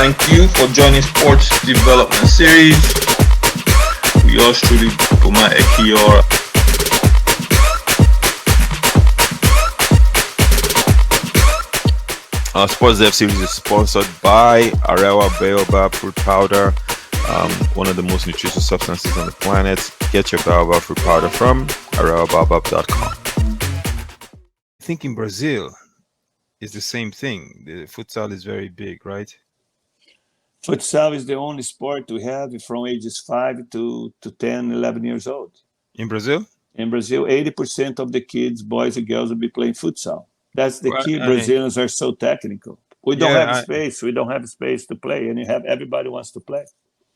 Thank you for joining Sports Development Series. We yours truly, Boma Ekiyor. Our Sports Dev Series is sponsored by Arewa Baobab Fruit Powder, one of the most nutritious substances on the planet. Get your Baobab Fruit Powder from arewabaobab.com. I think in Brazil, it's the same thing. The futsal is very big, right? Futsal is the only sport we have from ages 5 to 10, 11 years old. In Brazil? In Brazil, 80% of the kids, boys and girls, will be playing futsal. That's the Well, key. Brazilians are so technical. We don't have yeah, space. We don't have space to play, and you have everybody wants to play.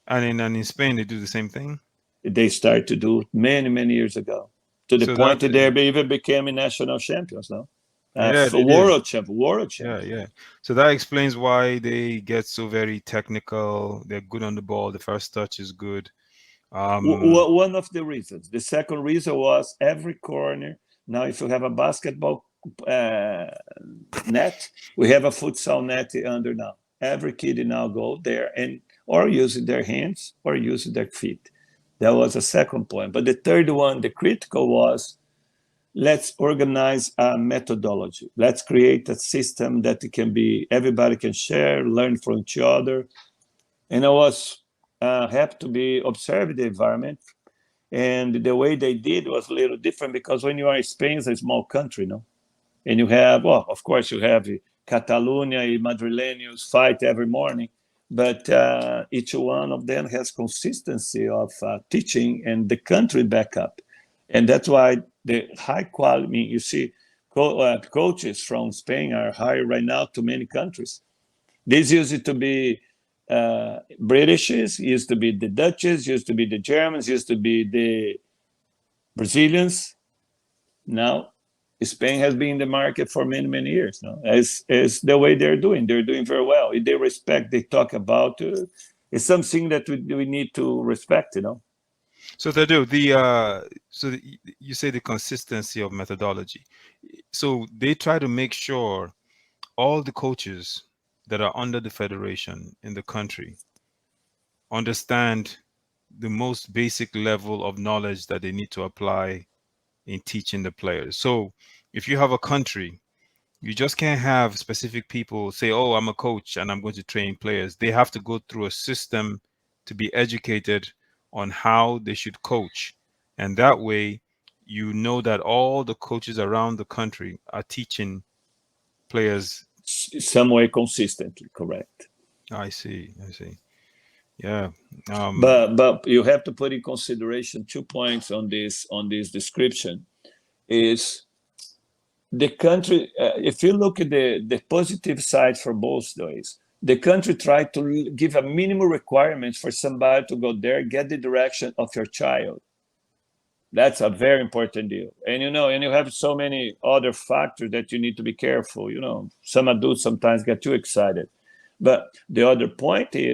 and in Spain they do the same thing. They started to do many, many years ago, to the So point that that they even became national champions now. yeah, they did. World champ, world Yeah, champion. yeah. So that explains why they get so very technical. They're good on the ball. The first touch is good. One of the reasons. The second reason was every corner. Now, if you have a basketball net, we have a futsal net under now. Every kid now go there and or using their hands or using their feet. That was a second point. But the third one, the critical was, let's organize a methodology. Let's create a system that it can be everybody can share, learn from each other. And I was happy to be observing the environment. And the way they did was a little different because when you are in Spain, it's a small country, no? And you have, well, of course, you have Catalonia, Madrileños fight every morning, but each one of them has consistency of teaching and the country backup. And that's why the high quality, I mean, you see, coaches from Spain are hired right now to many countries. This used to be Britishes, used to be the Dutches, used to be the Germans, used to be the Brazilians. Now, Spain has been in the market for many, many years now. As the way they're doing very well. They respect, they talk about it's something that we need to respect, you know. So they do you say the consistency of methodology. So they try to make sure all the coaches that are under the federation in the country understand the most basic level of knowledge that they need to apply in teaching the players. So if you have a country, you just can't have specific people say, oh, I'm a coach and I'm going to train players. They have to go through a system to be educated on how they should coach. And that way, you know that all the coaches around the country are teaching players. Some way consistently, correct. I see. Yeah. But you have to put in consideration 2 points on this description. Is the country, if you look at the positive side for both ways, the country tried to give a minimum requirement for somebody to go there, get the direction of your child. That's a very important deal. And you have so many other factors that you need to be careful. Some adults sometimes get too excited. But the other point is